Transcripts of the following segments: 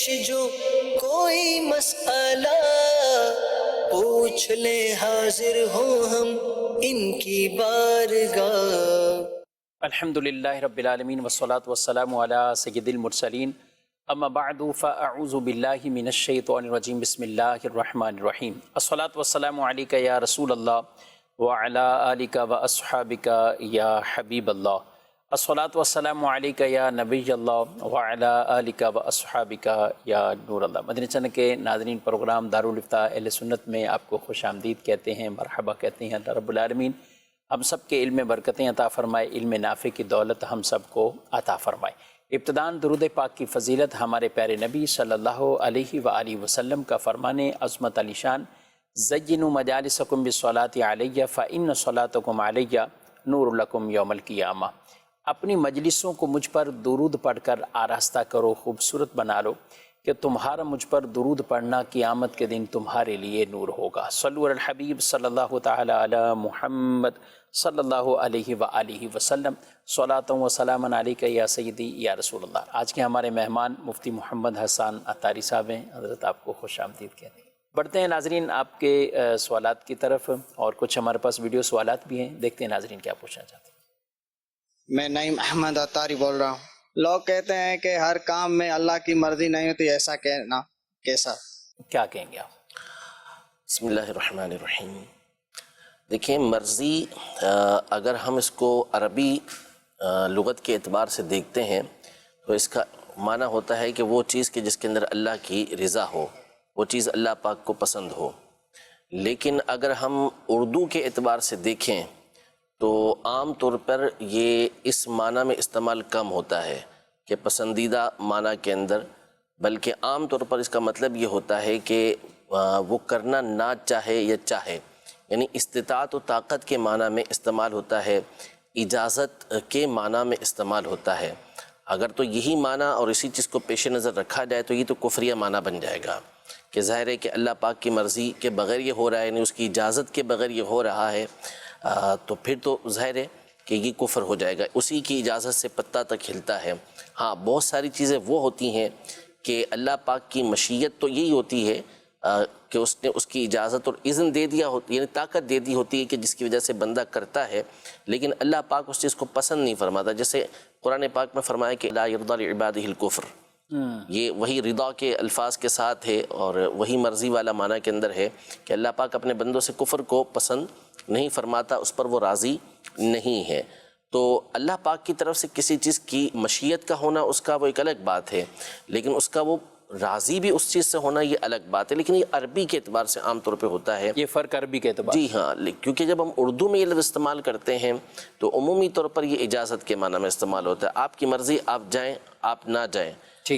پیش جو کوئی مسئلہ پوچھ لے حاضر ہوں ہم ان کی بارگاہ۔ الحمدللہ رب العالمین والصلاة والسلام علی سید المرسلین اما بعد فاعوذ باللہ من الشیطان الرجیم بسم اللہ الرحمن الرحیم الصلاة والسلام علیک یا رسول اللہ وعلی آلک واصحابک یا حبیب اللہ الصلاة والسلام علیک یا نبی اللہ وعلی آلک واصحابک یا نور اللہ۔ مدنی چینل کے ناظرین، پروگرام دارالافتاء اہل سنت میں آپ کو خوش آمدید کہتے ہیں، مرحبا کہتے ہیں۔ اللہ رب العالمین ہم سب کے علم میں برکتیں عطا فرمائے، علم نافع کی دولت ہم سب کو عطا فرمائے۔ ابتداً درود پاک کی فضیلت ہمارے پیارے نبی صلی اللہ علیہ وآلہ وسلم کا فرمان عظمت علی شان، زینوا مجالسکم بالصلاۃ علیہ فإن صلاتکم علیہ نور لکم یوم القیامہ۔ اپنی مجلسوں کو مجھ پر درود پڑھ کر آراستہ کرو، خوبصورت بنا لو، کہ تمہارا مجھ پر درود پڑھنا قیامت کے دن تمہارے لیے نور ہوگا۔ صلو علی الحبیب صلی اللہ تعالی علی محمد صلی اللہ علیہ وآلہ وسلم، صلاۃ و سلام علیک یا سیدی یا رسول اللہ۔ آج کے ہمارے مہمان مفتی محمد حسان عطاری صاحب ہیں، حضرت آپ کو خوش آمدید کہتے ہیں۔ بڑھتے ہیں ناظرین آپ کے سوالات کی طرف، اور کچھ ہمارے پاس ویڈیو سوالات بھی ہیں، دیکھتے ہیں ناظرین کیا پوچھنا چاہتے ہیں۔ میں نعیم احمد عطاری بول رہا ہوں۔ لوگ کہتے ہیں کہ ہر کام میں اللہ کی مرضی نہیں ہوتی، ایسا کہنا کیسا؟ کیا کہیں گے آپ؟ بسم اللہ الرحمن الرحیم۔ دیکھیں، مرضی اگر ہم اس کو عربی لغت کے اعتبار سے دیکھتے ہیں تو اس کا معنی ہوتا ہے کہ وہ چیز کہ جس کے اندر اللہ کی رضا ہو، وہ چیز اللہ پاک کو پسند ہو۔ لیکن اگر ہم اردو کے اعتبار سے دیکھیں تو عام طور پر یہ اس معنی میں استعمال کم ہوتا ہے کہ پسندیدہ معنی کے اندر، بلکہ عام طور پر اس کا مطلب یہ ہوتا ہے کہ وہ کرنا نہ چاہے یا چاہے، یعنی استطاعت و طاقت کے معنی میں استعمال ہوتا ہے، اجازت کے معنی میں استعمال ہوتا ہے۔ اگر تو یہی معنی اور اسی چیز کو پیش نظر رکھا جائے تو یہ تو کفریہ معنی بن جائے گا، کہ ظاہر ہے کہ اللہ پاک کی مرضی کے بغیر یہ ہو رہا ہے، یعنی اس کی اجازت کے بغیر یہ ہو رہا ہے، تو پھر تو ظاہر ہے کہ یہ کفر ہو جائے گا۔ اسی کی اجازت سے پتہ تک ہلتا ہے۔ ہاں، بہت ساری چیزیں وہ ہوتی ہیں کہ اللہ پاک کی مشیت تو یہی ہوتی ہے کہ اس نے اس کی اجازت اور اذن دے دیا ہوتی، یعنی طاقت دے دی ہوتی ہے کہ جس کی وجہ سے بندہ کرتا ہے، لیکن اللہ پاک اس چیز کو پسند نہیں فرماتا۔ جیسے قرآن پاک میں فرمایا کہ لا یرضی لعبادہ الکفر، یہ وہی رضا کے الفاظ کے ساتھ ہے اور وہی مرضی والا معنی کے اندر ہے کہ اللہ پاک اپنے بندوں سے کفر کو پسند نہیں فرماتا، اس پر وہ راضی نہیں ہے۔ تو اللہ پاک کی طرف سے کسی چیز کی مشیت کا ہونا اس کا وہ ایک الگ بات ہے، لیکن اس کا وہ راضی بھی اس چیز سے ہونا یہ الگ بات ہے۔ لیکن یہ عربی کے اعتبار سے عام طور پہ ہوتا ہے، یہ فرق عربی کے اعتبار؟ جی ہاں، کیونکہ جب ہم اردو میں یہ لفظ استعمال کرتے ہیں تو عمومی طور پر یہ اجازت کے معنی میں استعمال ہوتا ہے، آپ کی مرضی، آپ جائیں آپ نہ جائیں۔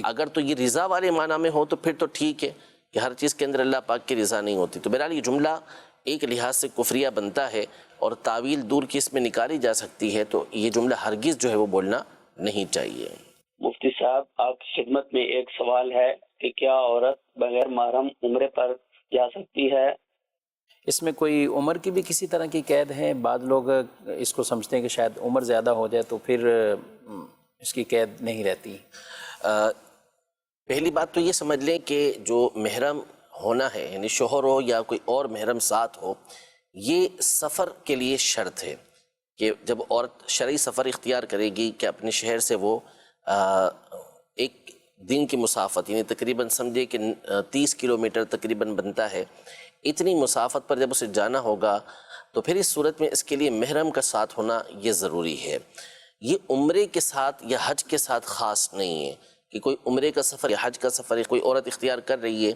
اگر تو یہ رضا والے معنی میں ہو تو پھر تو ٹھیک ہے کہ ہر چیز کے اندر اللہ پاک کی رضا نہیں ہوتی، تو بہرحال یہ جملہ ایک لحاظ سے کفریہ بنتا ہے اور تعویل دور کی اس میں نکالی جا سکتی ہے، تو یہ جملہ ہرگز جو ہے وہ بولنا نہیں چاہیے۔ مفتی صاحب، آپ کی خدمت میں ایک سوال ہے کہ کیا عورت بغیر محرم عمرے پر جا سکتی ہے؟ اس میں کوئی عمر کی بھی کسی طرح کی قید ہے؟ بعض لوگ اس کو سمجھتے ہیں کہ شاید عمر زیادہ ہو جائے تو پھر اس کی قید نہیں رہتی۔ پہلی بات تو یہ سمجھ لیں کہ جو محرم ہونا ہے، یعنی شوہر ہو یا کوئی اور محرم ساتھ ہو، یہ سفر کے لیے شرط ہے کہ جب عورت شرعی سفر اختیار کرے گی کہ اپنے شہر سے وہ ایک دن کی مسافت، یعنی تقریباً سمجھے کہ 30 کلومیٹر تقریباً بنتا ہے، اتنی مسافت پر جب اسے جانا ہوگا تو پھر اس صورت میں اس کے لیے محرم کا ساتھ ہونا یہ ضروری ہے۔ یہ عمرے کے ساتھ یا حج کے ساتھ خاص نہیں ہے کہ کوئی عمرے کا سفر یا حج کا سفر کوئی عورت اختیار کر رہی ہے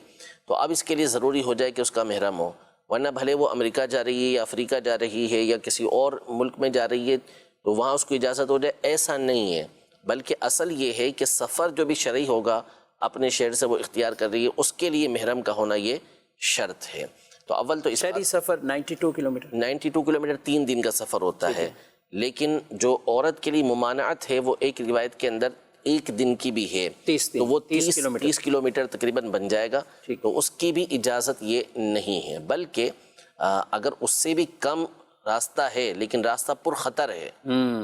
تو اب اس کے لیے ضروری ہو جائے کہ اس کا محرم ہو، ورنہ بھلے وہ امریکہ جا رہی ہے یا افریقہ جا رہی ہے یا کسی اور ملک میں جا رہی ہے تو وہاں اس کو اجازت ہو جائے، ایسا نہیں ہے۔ بلکہ اصل یہ ہے کہ سفر جو بھی شرعی ہوگا اپنے شہر سے وہ اختیار کر رہی ہے، اس کے لیے محرم کا ہونا یہ شرط ہے۔ تو اول تو شہری سفر 92 کلومیٹر 92 کلومیٹر 3 دن کا سفر ہوتا ہے، لیکن جو عورت کے لیے ممانعت ہے وہ ایک روایت کے اندر ایک دن کی بھی ہے، 30 تو وہ 30 کلومیٹر تقریباً بن جائے گا، تو اس کی بھی اجازت یہ نہیں ہے۔ بلکہ اگر اس سے بھی کم راستہ ہے لیکن راستہ پر خطر ہے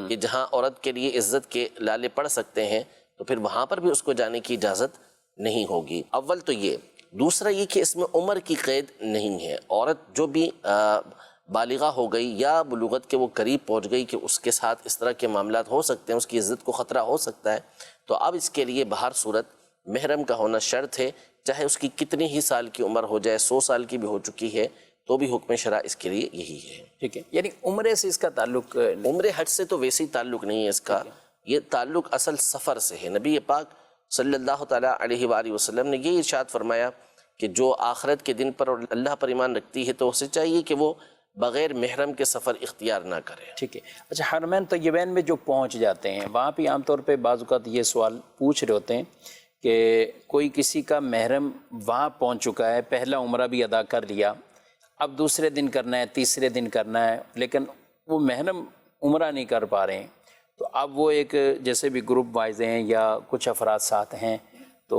کہ جہاں عورت کے لیے عزت کے لالے پڑ سکتے ہیں تو پھر وہاں پر بھی اس کو جانے کی اجازت نہیں ہوگی. اول تو یہ. دوسرا یہ کہ اس میں عمر کی قید نہیں ہے. عورت جو بھی بالغہ ہو گئی یا بلوغت کے وہ قریب پہنچ گئی کہ اس کے ساتھ اس طرح کے معاملات ہو سکتے ہیں، اس کی عزت کو خطرہ ہو سکتا ہے، تو اب اس کے لیے بہر صورت محرم کا ہونا شرط ہے، چاہے اس کی کتنی ہی سال کی عمر ہو جائے، 100 سال کی بھی ہو چکی ہے تو بھی حکم شرع اس کے لیے یہی ہے. ٹھیک ہے، یعنی عمرے سے اس کا تعلق عمر حج سے تو ویسے ہی تعلق نہیں ہے اس کا، یہ تعلق اصل سفر سے ہے. نبی پاک صلی اللہ تعالیٰ علیہ وآلہ وسلم نے یہ ارشاد فرمایا کہ جو آخرت کے دن پر اور اللہ پر ایمان رکھتی ہے تو اسے چاہیے کہ وہ بغیر محرم کے سفر اختیار نہ کرے. ٹھیک ہے. اچھا، حرمین طیبین میں جو پہنچ جاتے ہیں وہاں پہ عام طور پہ بعض اوقات یہ سوال پوچھ رہے ہوتے ہیں کہ کوئی کسی کا محرم وہاں پہنچ چکا ہے، پہلا عمرہ بھی ادا کر لیا، اب دوسرے دن کرنا ہے، تیسرے دن کرنا ہے، لیکن وہ محرم عمرہ نہیں کر پا رہے ہیں، تو اب وہ ایک جیسے بھی گروپ وائز ہیں یا کچھ افراد ساتھ ہیں تو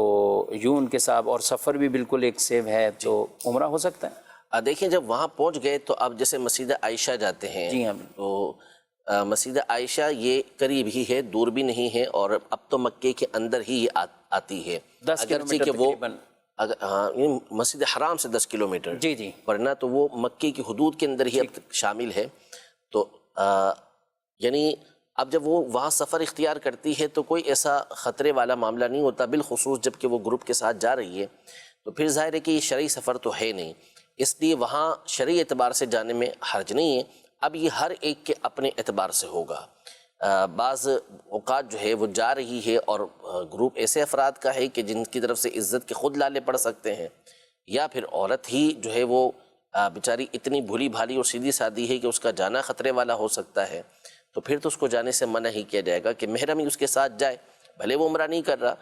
یوں ان کے ساتھ، اور سفر بھی بالکل ایک سیو ہے، تو عمرہ ہو سکتا ہے؟ دیکھیں جب وہاں پہنچ گئے تو اب جیسے مسجد عائشہ جاتے ہیں، جی ہاں، تو مسجد عائشہ یہ قریب ہی ہے، دور بھی نہیں ہے، اور اب تو مکے کے اندر ہی یہ آتی ہے. 10 کلومیٹر کہ وہ تقریباً. ہاں، مسجد حرام سے 10 کلومیٹر، جی جی، ورنہ تو وہ مکے کی حدود کے اندر ہی اب شامل ہے. تو یعنی اب جب وہ وہاں سفر اختیار کرتی ہے تو کوئی ایسا خطرے والا معاملہ نہیں ہوتا، بالخصوص جب کہ وہ گروپ کے ساتھ جا رہی ہے تو پھر ظاہر ہے کہ یہ شرعی سفر تو ہے نہیں، اس لیے وہاں شرعی اعتبار سے جانے میں حرج نہیں ہے. اب یہ ہر ایک کے اپنے اعتبار سے ہوگا. بعض اوقات جو ہے وہ جا رہی ہے اور گروپ ایسے افراد کا ہے کہ جن کی طرف سے عزت کے خود لالے پڑ سکتے ہیں، یا پھر عورت ہی جو ہے وہ بیچاری اتنی بھولی بھالی اور سیدھی سادی ہے کہ اس کا جانا خطرے والا ہو سکتا ہے، تو پھر تو اس کو جانے سے منع ہی کیا جائے گا کہ محرم ہی اس کے ساتھ جائے، بھلے وہ عمرہ نہیں کر رہا.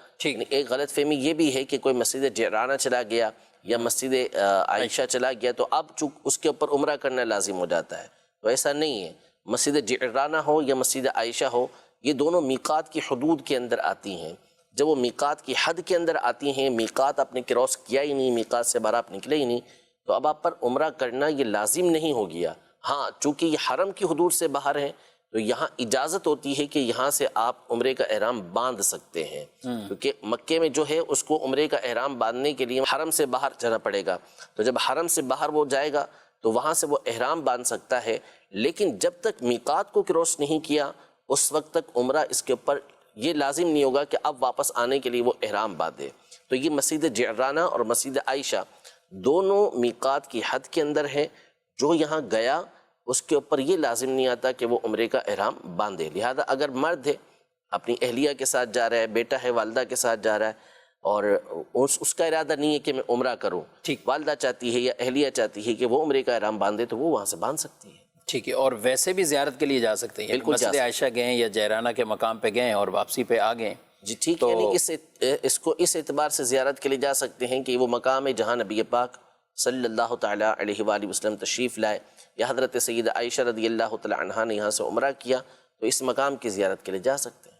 ایک غلط فہمی یہ بھی ہے کہ کوئی مسجد جعرانہ چلا گیا یا مسجد عائشہ چلا گیا تو اب چونکہ اس کے اوپر عمرہ کرنا لازم ہو جاتا ہے، تو ایسا نہیں ہے. مسجد جعرانہ ہو یا مسجد عائشہ ہو، یہ دونوں میقات کی حدود کے اندر آتی ہیں. جب وہ میقات کی حد کے اندر آتی ہیں، میقات آپ نے کراس کیا ہی نہیں، میقات سے باہر آپ نکلے ہی نہیں، تو اب آپ پر عمرہ کرنا یہ لازم نہیں ہو گیا. ہاں، چونکہ یہ حرم کی حدود سے باہر ہے تو یہاں اجازت ہوتی ہے کہ یہاں سے آپ عمرے کا احرام باندھ سکتے ہیں، کیونکہ مکے میں جو ہے اس کو عمرے کا احرام باندھنے کے لیے حرم سے باہر جانا پڑے گا. تو جب حرم سے باہر وہ جائے گا تو وہاں سے وہ احرام باندھ سکتا ہے، لیکن جب تک میقات کو کراس نہیں کیا اس وقت تک عمرہ اس کے اوپر یہ لازم نہیں ہوگا کہ اب واپس آنے کے لیے وہ احرام باندھے. تو یہ مسجد جعرانہ اور مسجد عائشہ دونوں میقات کی حد کے اندر ہے. جو یہاں گیا اس کے اوپر یہ لازم نہیں آتا کہ وہ عمرے کا احرام باندھے. لہذا اگر مرد ہے اپنی اہلیہ کے ساتھ جا رہا ہے، بیٹا ہے والدہ کے ساتھ جا رہا ہے اور اس کا ارادہ نہیں ہے کہ میں عمرہ کروں، والدہ چاہتی ہے یا اہلیہ چاہتی ہے کہ وہ عمرے کا احرام باندھے تو وہ وہاں سے باندھ سکتی ہے. ٹھیک ہے. اور ویسے بھی زیارت کے لیے جا سکتے ہیں، بالکل مسجد عائشہ گئے یا جعرانہ کے مقام پہ گئے اور واپسی پہ آ گئے. جی ٹھیک ہے، یعنی اس کو اس اعتبار سے زیارت کے لیے جا سکتے ہیں کہ وہ مقام ہے جہاں نبی پاک صلی اللہ تعالیٰ علیہ وآلہ وسلم تشریف لائے، یا حضرت سیدہ عائشہ رضی اللہ تعالیٰ عنہا نے یہاں سے عمرہ کیا، تو اس مقام کی زیارت کے لیے جا سکتے ہیں.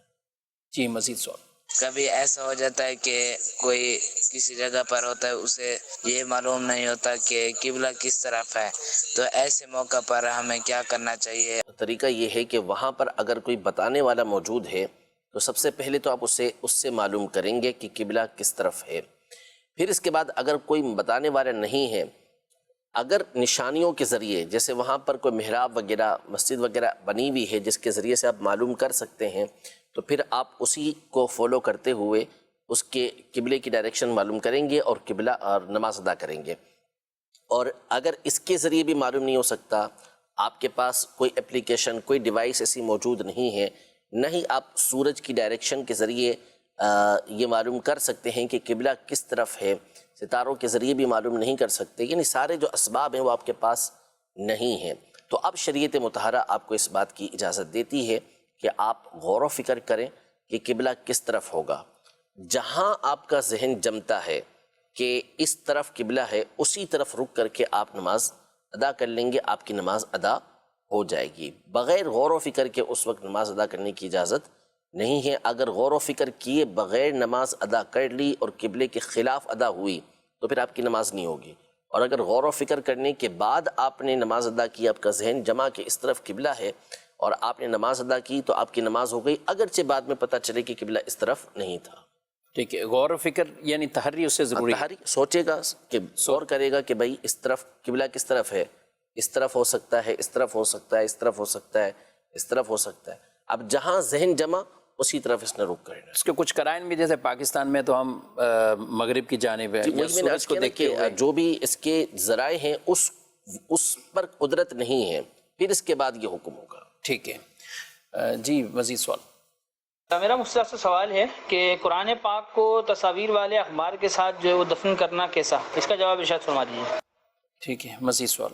جی مزید سوال. کبھی ایسا ہو جاتا ہے کہ کوئی کسی جگہ پر ہوتا ہے اسے یہ معلوم نہیں ہوتا کہ قبلہ کس طرف ہے، تو ایسے موقع پر ہمیں کیا کرنا چاہیے؟ طریقہ یہ ہے کہ وہاں پر اگر کوئی بتانے والا موجود ہے تو سب سے پہلے تو آپ اس سے معلوم کریں گے کہ قبلہ کس طرف ہے. پھر اس کے بعد اگر کوئی بتانے والا نہیں ہے، اگر نشانیوں کے ذریعے، جیسے وہاں پر کوئی محراب وغیرہ مسجد وغیرہ بنی ہوئی ہے جس کے ذریعے سے آپ معلوم کر سکتے ہیں، تو پھر آپ اسی کو فالو کرتے ہوئے اس کے قبلے کی ڈائریکشن معلوم کریں گے اور قبلہ اور نماز ادا کریں گے. اور اگر اس کے ذریعے بھی معلوم نہیں ہو سکتا، آپ کے پاس کوئی اپلیکیشن کوئی ڈیوائس ایسی موجود نہیں ہے، نہ ہی آپ سورج کی ڈائریکشن کے ذریعے یہ معلوم کر سکتے ہیں کہ قبلہ کس طرف ہے، ستاروں کے ذریعے بھی معلوم نہیں کر سکتے، یعنی سارے جو اسباب ہیں وہ آپ کے پاس نہیں ہیں، تو اب شریعت مطہرہ آپ کو اس بات کی اجازت دیتی ہے کہ آپ غور و فکر کریں کہ قبلہ کس طرف ہوگا. جہاں آپ کا ذہن جمتا ہے کہ اس طرف قبلہ ہے، اسی طرف رک کر کے آپ نماز ادا کر لیں گے، آپ کی نماز ادا ہو جائے گی. بغیر غور و فکر کے اس وقت نماز ادا کرنے کی اجازت نہیں ہے. اگر غور و فکر کیے بغیر نماز ادا کر لی اور قبلے کے خلاف ادا ہوئی تو پھر آپ کی نماز نہیں ہوگی. اور اگر غور و فکر کرنے کے بعد آپ نے نماز ادا کی، آپ کا ذہن جمع کہ اس طرف قبلہ ہے اور آپ نے نماز ادا کی تو آپ کی نماز ہو گئی، اگرچہ بعد میں پتہ چلے کہ قبلہ اس طرف نہیں تھا. ٹھیک ہے، غور و فکر یعنی تحری اس سے ضروری ہے. تحری سوچے گا کہ غور کرے گا کہ بھائی اس طرف قبلہ کس طرف ہے، اس طرف ہو سکتا ہے، اس طرف ہو سکتا ہے، اس طرف ہو سکتا ہے، اس طرف ہو سکتا ہے. اب جہاں ذہن جمع اسی طرف اس نے رخ کرنا. اس کے کچھ قرائن بھی، جیسے پاکستان میں تو ہم مغرب کی جانب ہے، وہی میں نے عرض کیا نا کہ جو بھی اس کے ذرائع ہیں اس پر قدرت نہیں ہے، پھر اس کے بعد یہ حکم ہوگا. ٹھیک ہے. جی مزید سوال. میرا مفتی صاحب سے سوال ہے کہ قرآن پاک کو تصاویر والے اخبار کے ساتھ جو ہے وہ دفن کرنا کیسا، اس کا جواب ارشاد فرما دیجیے. ٹھیک ہے، مزید سوال.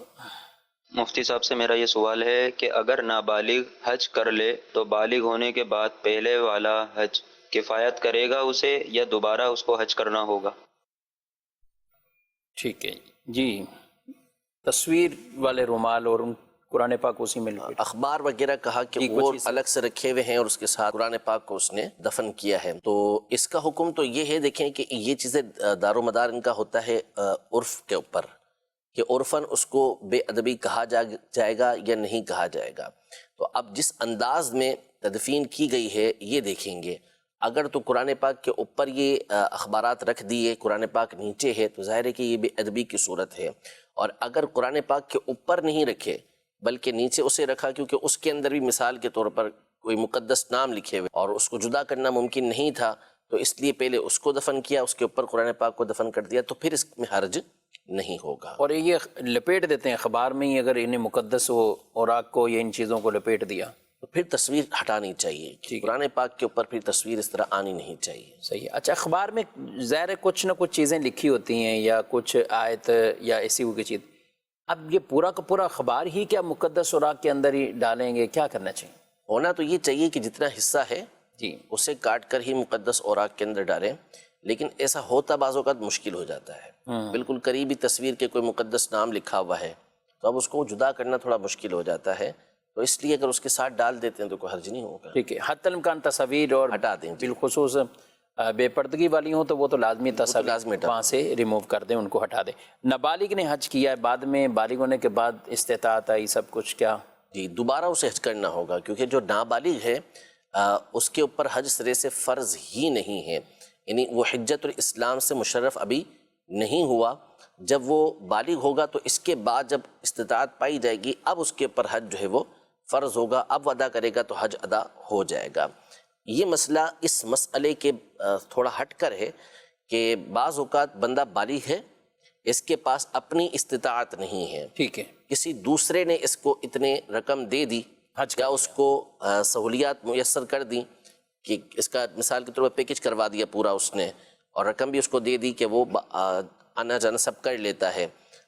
مفتی صاحب سے میرا یہ سوال ہے کہ اگر نابالغ حج کر لے تو بالغ ہونے کے بعد پہلے والا حج کفایت کرے گا اسے یا دوبارہ اس کو حج کرنا ہوگا؟ ٹھیک ہے جی. تصویر والے رومال اور ان قرآن پاک اسی میں لپیٹ. اخبار وغیرہ کہا کہ وہ الگ سے رکھے ہوئے ہیں اور اس کے ساتھ قرآن پاک کو اس نے دفن کیا ہے، تو اس کا حکم تو یہ ہے. دیکھیں کہ یہ چیزیں دار و مدار ان کا ہوتا ہے عرف کے اوپر، کہ عرفاً اس کو بے ادبی کہا جائے گا یا نہیں کہا جائے گا. تو اب جس انداز میں تدفین کی گئی ہے یہ دیکھیں گے. اگر تو قرآن پاک کے اوپر یہ اخبارات رکھ دیے، قرآن پاک نیچے ہے، تو ظاہر ہے کہ یہ بے ادبی کی صورت ہے. اور اگر قرآن پاک کے اوپر نہیں رکھے بلکہ نیچے اسے رکھا، کیونکہ اس کے اندر بھی مثال کے طور پر کوئی مقدس نام لکھے ہوئے اور اس کو جدا کرنا ممکن نہیں تھا، تو اس لیے پہلے اس کو دفن کیا، اس کے اوپر قرآن پاک کو دفن کر دیا، تو پھر اس میں حرج نہیں ہوگا. اور یہ لپیٹ دیتے ہیں اخبار میں ہی، اگر انہیں مقدس اوراق کو یا ان چیزوں کو لپیٹ دیا تو پھر تصویر ہٹانی چاہیے. قرآن پاک کے اوپر پھر تصویر اس طرح آنی نہیں چاہیے. صحیح. اچھا، اخبار میں ظاہر ہے کچھ نہ کچھ چیزیں لکھی ہوتی ہیں یا کچھ آیت یا ایسی کوئی چیز، اب یہ پورا کا پورا اخبار ہی کیا مقدس اوراق کے اندر ہی ڈالیں گے؟ کیا کرنا چاہیے؟ ہونا تو یہ چاہیے کہ جتنا حصہ ہے جی اسے کاٹ کر ہی مقدس اوراق کے اندر ڈالیں، لیکن ایسا ہوتا بعض اوقات مشکل ہو جاتا ہے. بالکل قریبی تصویر کے کوئی مقدس نام لکھا ہوا ہے تو اب اس کو جدا کرنا تھوڑا مشکل ہو جاتا ہے، تو اس لیے اگر اس کے ساتھ ڈال دیتے ہیں تو کوئی حرج نہیں ہوگا. ٹھیک ہے. حتی الامکان تصاویر اور ہٹا دیں، بالخصوص بے پردگی والی ہوں تو وہ تو لازمی تصاویر لازمی وہاں سے ریموو کر دیں، ان کو ہٹا دیں. نابالغ نے حج کیا ہے، بعد میں بالغ ہونے کے بعد استطاعت آئی سب کچھ، کیا جی دوبارہ اسے حج کرنا ہوگا؟ کیونکہ جو نابالغ ہے اس کے اوپر حج سرے سے فرض ہی نہیں ہے، یعنی وہ حجت الاسلام سے مشرف ابھی نہیں ہوا. جب وہ بالغ ہوگا تو اس کے بعد جب استطاعت پائی جائے گی، اب اس کے اوپر حج جو ہے وہ فرض ہوگا، اب ادا کرے گا تو حج ادا ہو جائے گا. یہ مسئلہ اس مسئلے کے تھوڑا ہٹ کر ہے کہ بعض اوقات بندہ بالغ ہے، اس کے پاس اپنی استطاعت نہیں ہے، ٹھیک ہے، کسی دوسرے نے اس کو اتنے رقم دے دی یا اس کو سہولیات میسر کر دی کہ اس کا مثال کے طور پر پیکج کروا دیا پورا اس نے، اور رقم بھی اس کو دے دی کہ وہ آنا جانا سب کر لیتا ہے،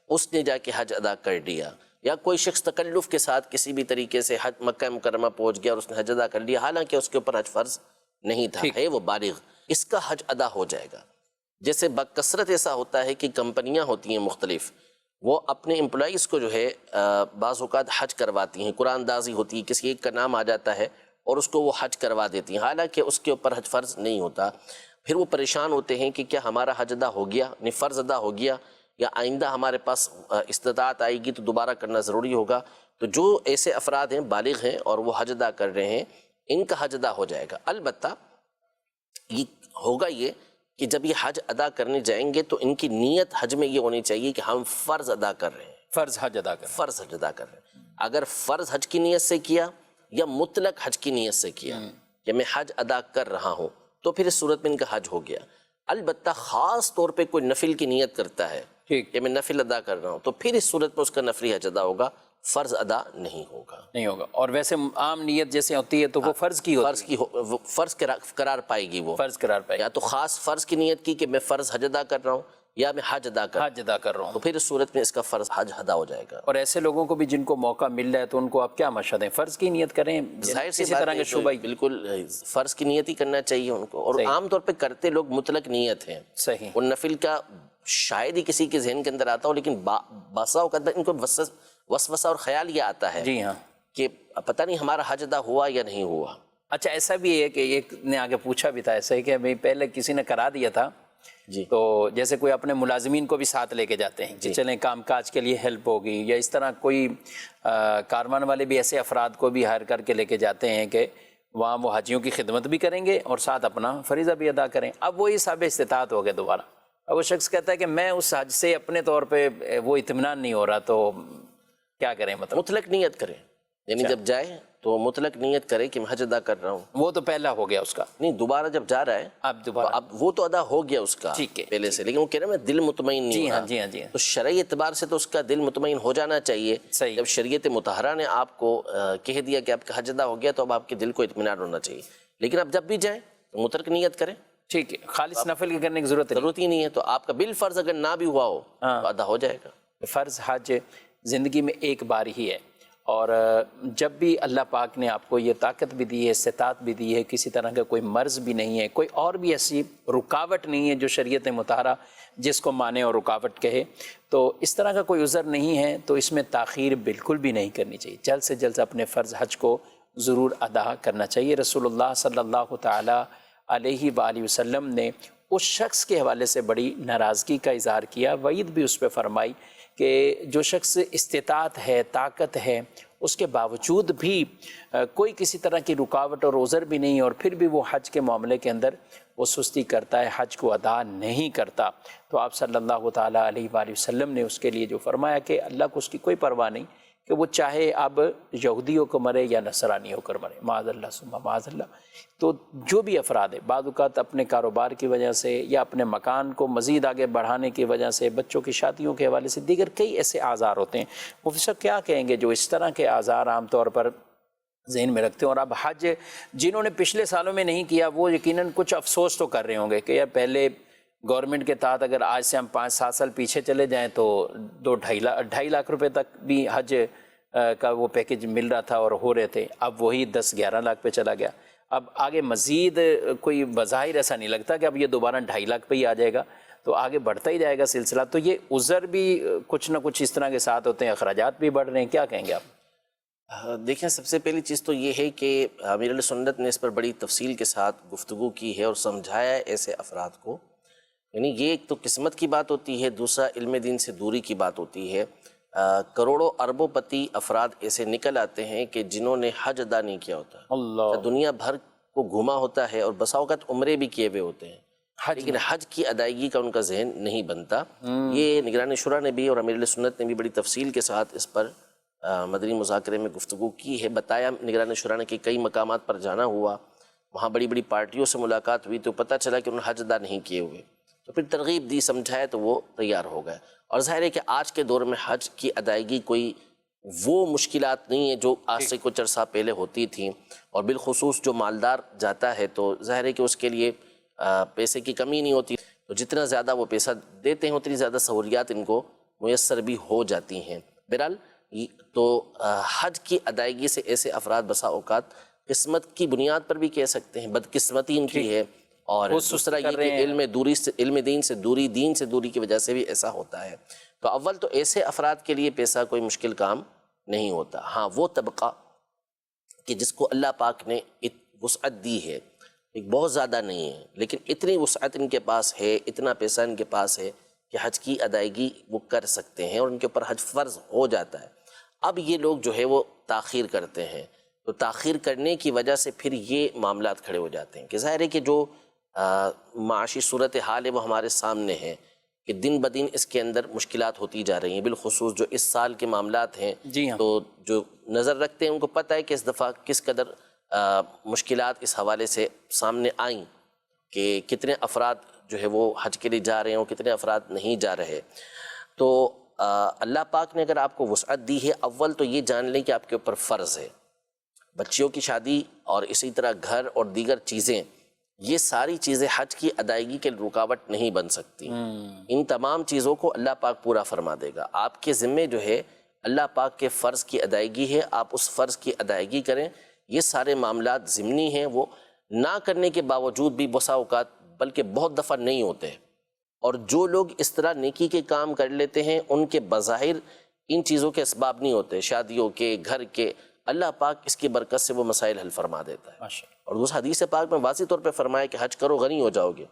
اس نے جا کے حج ادا کر دیا. یا کوئی شخص تکلف کے ساتھ کسی بھی طریقے سے حج مکہ مکرمہ پہنچ گیا اور اس نے حج ادا کر لیا، حالانکہ اس کے اوپر حج فرض نہیں تھا، ہے وہ بالغ، اس کا حج ادا ہو جائے گا. جیسے بکثرت ایسا ہوتا ہے کہ کمپنیاں ہوتی ہیں مختلف، وہ اپنے امپلائیز کو جو ہے بعض اوقات حج کرواتی ہیں، قرآن دازی ہوتی ہے، کسی ایک کا نام آ جاتا ہے اور اس کو وہ حج کروا دیتی ہیں، حالانکہ اس کے اوپر حج فرض نہیں ہوتا. پھر وہ پریشان ہوتے ہیں کہ کیا ہمارا حج ادا ہو گیا، یعنی فرض ادا ہو گیا، یا آئندہ ہمارے پاس استطاعت آئے گی تو دوبارہ کرنا ضروری ہوگا. تو جو ایسے افراد ہیں بالغ ہیں اور وہ حج ادا کر رہے ہیں، ان کا حج ادا ہو جائے گا. البتہ یہ ہوگا یہ کہ جب یہ حج ادا کرنے جائیں گے تو ان کی نیت حج میں یہ ہونی چاہیے کہ ہم فرض ادا کر رہے ہیں، فرض حج ادا کر، فرض حج ادا کر رہے ہیں. اگر فرض حج کی نیت سے کیا یا مطلق حج کی نیت سے کیا کہ میں حج ادا کر رہا ہوں، تو پھر اس صورت میں ان کا حج ہو گیا. البتہ خاص طور پہ کوئی نفل کی نیت کرتا ہے کہ میں نفل ادا کر رہا ہوں، تو پھر اس صورت میں اس کا نفلی حج ادا ہوگا، فرض ادا نہیں ہوگا. اور ویسے عام نیت جیسے ہوتی ہے تو وہ فرض کی ہوتی ہے، فرض قرار پائے گی، وہ فرض قرار پائے گی. یا تو خاص فرض کی نیت کی کہ میں فرض حج ادا کر رہا ہوں یا میں حج ادا کر رہا ہوں، تو پھر اس صورت میں اس کا فرض حج ادا ہو جائے گا. اور ایسے لوگوں کو بھی جن کو موقع مل رہا ہے تو ان کو آپ کیا مشورہ دیں؟ فرض کی نیت کریں، ظاہر سی اسی بات طرح ہے کے شعبہ، بالکل فرض کی نیت ہی کرنا چاہیے ان کو. اور عام طور پہ کرتے لوگ مطلق نیت ہیں، صحیح، وہ نفل کا شاید ہی کسی کے ذہن کے اندر آتا ہو، لیکن باسا اوقات ان کو وسوسہ اور خیال یہ آتا ہے جی ہاں، کہ پتہ نہیں ہمارا حج ادا ہوا یا نہیں ہوا. اچھا ایسا بھی ہے کہ ایک نے آگے پوچھا بھی تھا ایسا ہی کہ پہلے کسی نے کرا دیا تھا جی، تو جیسے کوئی اپنے ملازمین کو بھی ساتھ لے کے جاتے ہیں کہ چلیں کام کاج کے لیے ہیلپ ہوگی، یا اس طرح کوئی کاروان والے بھی ایسے افراد کو بھی ہائر کر کے لے کے جاتے ہیں کہ وہاں وہ حاجیوں کی خدمت بھی کریں گے اور ساتھ اپنا فریضہ بھی ادا کریں۔ اب وہی صاحب استطاعت ہو گیا دوبارہ، اب وہ شخص کہتا ہے کہ میں اس حج سے اپنے طور پہ وہ اطمینان نہیں ہو رہا، تو کیا کریں؟ مطلب مطلق نیت کریں، یعنی جب جائے تو مطلق نیت کرے کہ میں حج ادا کر رہا ہوں۔ وہ تو پہلا ہو گیا اس کا، نہیں، دوبارہ جب جا رہا ہے اب دوبارہ اب وہ تو ادا ہو گیا اس کا ٹھیک ہے، پہلے سے، لیکن وہ کہہ رہا ہے میں دل مطمئن نہیں جی ہو ہاں رہا۔ جی ہاں جی ہاں تو شرعی اعتبار سے تو اس کا دل مطمئن ہو جانا چاہیے۔ صحیح۔ جب شریعت مطہرہ نے آپ کو کہہ دیا کہ آپ کا حج ادا ہو گیا تو اب آپ کے دل کو اطمینان ہونا چاہیے، لیکن اب جب بھی جائیں تو مطلق نیت کریں، ٹھیک ہے، خالص نفل کی کرنے کی ضرورت نہیں۔ ضرورت ہی نہیں ہے، تو آپ کا بالفرض اگر نہ بھی ہوا ہو تو ادا ہو جائے گا۔ فرض حج زندگی میں ایک بار ہی ہے، اور جب بھی اللہ پاک نے آپ کو یہ طاقت بھی دی ہے، استطاعت بھی دی ہے، کسی طرح کا کوئی مرض بھی نہیں ہے، کوئی اور بھی ایسی رکاوٹ نہیں ہے جو شریعت مطہرہ جس کو مانے اور رکاوٹ کہے، تو اس طرح کا کوئی عذر نہیں ہے، تو اس میں تاخیر بالکل بھی نہیں کرنی چاہیے، جلد سے جلد اپنے فرض حج کو ضرور ادا کرنا چاہیے۔ رسول اللہ صلی اللہ تعالیٰ علیہ وآلہ وسلم نے اس شخص کے حوالے سے بڑی ناراضگی کا اظہار کیا، وعید بھی اس پہ فرمائی کہ جو شخص استطاعت ہے، طاقت ہے، اس کے باوجود بھی کوئی کسی طرح کی رکاوٹ اور عذر بھی نہیں، اور پھر بھی وہ حج کے معاملے کے اندر وہ سستی کرتا ہے، حج کو ادا نہیں کرتا، تو آپ صلی اللہ تعالیٰ علیہ وآلہ وسلم نے اس کے لیے جو فرمایا کہ اللہ کو اس کی کوئی پرواہ نہیں کہ وہ چاہے اب یہودی ہو کر مرے یا نصرانی ہو کر مرے، معاذ اللہ ثم معاذ اللہ۔ تو جو بھی افراد ہے، بعض اوقات اپنے کاروبار کی وجہ سے یا اپنے مکان کو مزید آگے بڑھانے کی وجہ سے، بچوں کی شادیوں کے حوالے سے، دیگر کئی ایسے اعذار ہوتے ہیں، مفتی صاحب کیا کہیں گے جو اس طرح کے اعذار عام طور پر ذہن میں رکھتے ہیں؟ اور اب حج جنہوں نے پچھلے سالوں میں نہیں کیا وہ یقیناً کچھ افسوس تو کر رہے ہوں گے کہ یار پہلے گورنمنٹ کے تحت اگر آج سے ہم 5-7 سال پیچھے چلے جائیں تو 2-2.5 لاکھ روپے تک بھی حج کا وہ پیکج مل رہا تھا اور ہو رہے تھے، اب وہی 10-11 لاکھ پہ چلا گیا۔ اب آگے مزید کوئی بظاہر ایسا نہیں لگتا کہ اب یہ دوبارہ 2.5 لاکھ پہ ہی آ جائے گا، تو آگے بڑھتا ہی جائے گا سلسلہ۔ تو یہ عذر بھی کچھ نہ کچھ اس طرح کے ساتھ ہوتے ہیں، اخراجات بھی بڑھ رہے ہیں، کیا کہیں گے آپ؟ دیکھیں، سب سے پہلی چیز تو یہ ہے کہ امیر علیہ سنت نے اس پر بڑی تفصیل کے ساتھ گفتگو کی ہے اور سمجھایا ہے ایسے افراد کو، یعنی یہ ایک تو قسمت کی بات ہوتی ہے، دوسرا علم دین سے دوری کی بات ہوتی ہے۔ کروڑوں اربوں پتی افراد ایسے نکل آتے ہیں کہ جنہوں نے حج ادا نہیں کیا ہوتا، اللہ، دنیا بھر کو گھوما ہوتا ہے اور بسا اوقات عمرے بھی کیے ہوئے ہوتے ہیں، لیکن حج کی ادائیگی کا ان کا ذہن نہیں بنتا۔ یہ نگران شورا نے بھی اور امیر علیہ سنت نے بھی بڑی تفصیل کے ساتھ اس پر مدنی مذاکرے میں گفتگو کی ہے، بتایا نگران شورا نے کہ کئی مقامات پر جانا ہوا، وہاں بڑی بڑی پارٹیوں سے ملاقات ہوئی تو پتہ چلا کہ انہوں نے حج ادا نہیں کیے ہوئے، تو پھر ترغیب دی، سمجھایا تو وہ تیار ہو گئے۔ اور ظاہر ہے کہ آج کے دور میں حج کی ادائیگی کوئی وہ مشکلات نہیں ہے جو آج سے کچھ عرصہ پہلے ہوتی تھیں، اور بالخصوص جو مالدار جاتا ہے تو ظاہر ہے کہ اس کے لیے پیسے کی کمی نہیں ہوتی، تو جتنا زیادہ وہ پیسہ دیتے ہیں اتنی زیادہ سہولیات ان کو میسر بھی ہو جاتی ہیں۔ بہرحال تو حج کی ادائیگی سے ایسے افراد بسا اوقات قسمت کی بنیاد پر بھی کہہ سکتے ہیں، بدقسمتی ان کی ہے، اور دوسرا یہ کہ علم دین سے دوری، دین سے دوری کی وجہ سے بھی ایسا ہوتا ہے۔ تو اول تو ایسے افراد کے لیے پیسہ کوئی مشکل کام نہیں ہوتا۔ ہاں، وہ طبقہ کہ جس کو اللہ پاک نے وسعت دی ہے، ایک بہت زیادہ نہیں ہے لیکن اتنی وسعت ان کے پاس ہے، اتنا پیسہ ان کے پاس ہے کہ حج کی ادائیگی وہ کر سکتے ہیں اور ان کے اوپر حج فرض ہو جاتا ہے۔ اب یہ لوگ جو ہے وہ تاخیر کرتے ہیں، تو تاخیر کرنے کی وجہ سے پھر یہ معاملات کھڑے ہو جاتے ہیں کہ ظاہر ہے کہ جو معاشی صورتحال ہے وہ ہمارے سامنے ہے کہ دن بدن اس کے اندر مشکلات ہوتی جا رہی ہیں، بالخصوص جو اس سال کے معاملات ہیں، جی ہاں، تو جو نظر رکھتے ہیں ان کو پتہ ہے کہ اس دفعہ کس قدر مشکلات اس حوالے سے سامنے آئیں کہ کتنے افراد جو ہے وہ حج کے لیے جا رہے ہیں اور کتنے افراد نہیں جا رہے۔ تو اللہ پاک نے اگر آپ کو وسعت دی ہے، اول تو یہ جان لیں کہ آپ کے اوپر فرض ہے، بچیوں کی شادی اور اسی طرح گھر اور دیگر چیزیں، یہ ساری چیزیں حج کی ادائیگی کے رکاوٹ نہیں بن سکتی۔ ان تمام چیزوں کو اللہ پاک پورا فرما دے گا۔ آپ کے ذمے جو ہے اللہ پاک کے فرض کی ادائیگی ہے، آپ اس فرض کی ادائیگی کریں۔ یہ سارے معاملات ضمنی ہیں، وہ نہ کرنے کے باوجود بھی بسا اوقات بلکہ بہت دفعہ نہیں ہوتے، اور جو لوگ اس طرح نیکی کے کام کر لیتے ہیں ان کے بظاہر ان چیزوں کے اسباب نہیں ہوتے، شادیوں کے، گھر کے، اللہ پاک اس کی برکت سے وہ مسائل حل فرما دیتا ہے۔ اور اس حدیث پاک میں واضح طور پہ فرمایا کہ حج کرو غنی ہو جاؤ گے،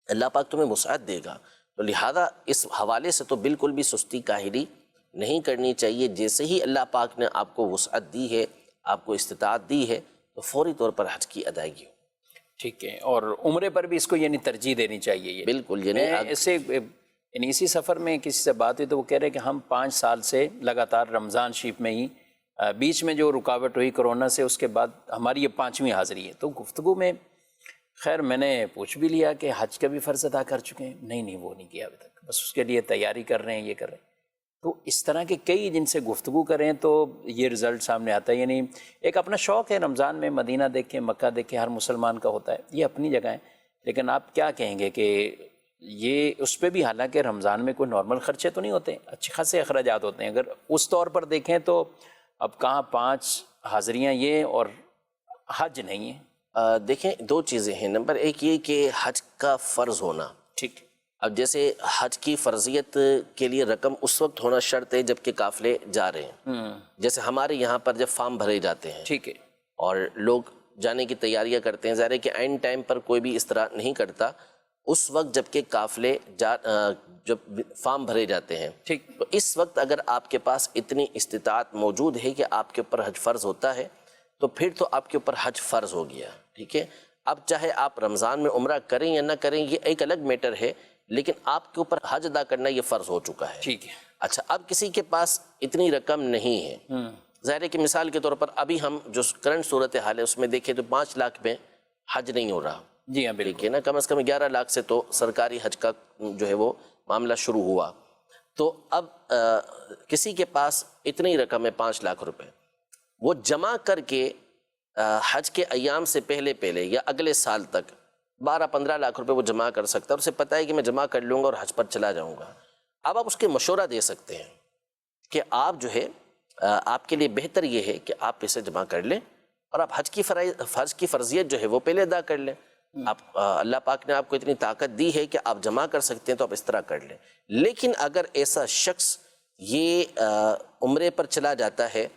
اللہ پاک تمہیں وسعت دے گا۔ تو لہذا اس حوالے سے تو بالکل بھی سستی کاہلی نہیں کرنی چاہیے۔ جیسے ہی اللہ پاک نے آپ کو وسعت دی ہے، آپ کو استطاعت دی ہے، تو فوری طور پر حج کی ادائیگی ہو۔ ٹھیک ہے، اور عمرے پر بھی اس کو یعنی ترجیح دینی چاہیے یہ؟ بالکل، یعنی میں ایسے یعنی اسی سفر میں کسی سے بات ہوئی تو وہ کہہ رہے کہ ہم 5 سال سے لگاتار رمضان شریف میں ہی بیچ میں جو رکاوٹ ہوئی کرونا سے، اس کے بعد ہماری یہ 5ویں حاضری ہے۔ تو گفتگو میں خیر میں نے پوچھ بھی لیا کہ حج کا بھی فرض ادا کر چکے ہیں؟ نہیں وہ نہیں کیا ابھی تک، بس اس کے لیے تیاری کر رہے ہیں، یہ کر رہے ہیں۔ تو اس طرح کے کئی جن سے گفتگو کریں تو یہ رزلٹ سامنے آتا ہے۔ یعنی ایک اپنا شوق ہے رمضان میں مدینہ دیکھیں، مکہ دیکھیں، ہر مسلمان کا ہوتا ہے، یہ اپنی جگہ ہے، لیکن آپ کیا کہیں گے کہ یہ اس پہ بھی حالانکہ رمضان میں کوئی نارمل خرچے تو نہیں ہوتے، اچھے خاصے اخراجات ہوتے ہیں، اگر اس طور پر دیکھیں تو اب کہاں 5 حاضریاں یہ اور حج نہیں ہے؟ دیکھیں 2 چیزیں ہیں۔ نمبر 1 یہ کہ حج کا فرض ہونا، ٹھیک، اب جیسے حج کی فرضیت کے لیے رقم اس وقت ہونا شرط ہے جب کہ قافلے جا رہے ہیں۔ جیسے ہمارے یہاں پر جب فارم بھرے جاتے ہیں، ٹھیک ہے، اور لوگ جانے کی تیاریاں کرتے ہیں، ظاہر ہے کہ عین ٹائم پر کوئی بھی اس طرح نہیں کرتا، اس وقت جب کہ قافلے جب فارم بھرے جاتے ہیں، ٹھیک، تو اس وقت اگر آپ کے پاس اتنی استطاعت موجود ہے کہ آپ کے اوپر حج فرض ہوتا ہے تو پھر تو آپ کے اوپر حج فرض ہو گیا، ٹھیک ہے۔ اب چاہے آپ رمضان میں عمرہ کریں یا نہ کریں یہ ایک الگ میٹر ہے، لیکن آپ کے اوپر حج ادا کرنا یہ فرض ہو چکا ہے، ٹھیک ہے۔ اچھا، اب کسی کے پاس اتنی رقم نہیں ہے، ظاہر ہے کہ مثال کے طور پر ابھی ہم جو کرنٹ صورتحال ہے اس میں دیکھیں تو 5 لاکھ میں حج نہیں ہو رہا، جی ہاں ٹھیک بالکل، ہے نا، کم از کم 11 لاکھ سے تو سرکاری حج کا جو ہے وہ معاملہ شروع ہوا۔ تو اب کسی کے پاس اتنی رقم ہے 5 لاکھ روپے، وہ جمع کر کے حج کے ایام سے پہلے یا اگلے سال تک 12-15 لاکھ روپے وہ جمع کر سکتا ہے، اور اسے پتہ ہے کہ میں جمع کر لوں گا اور حج پر چلا جاؤں گا۔ اب آپ اس کے مشورہ دے سکتے ہیں کہ آپ جو ہے آپ کے لیے بہتر یہ ہے کہ آپ اسے جمع کر لیں اور آپ حج کی فرضیت جو ہے وہ پہلے ادا کر لیں۔ آپ اللہ پاک نے آپ کو اتنی طاقت دی ہے کہ آپ جمع کر سکتے ہیں تو آپ اس طرح کر لیں۔ لیکن اگر ایسا شخص یہ عمرے پر چلا جاتا ہے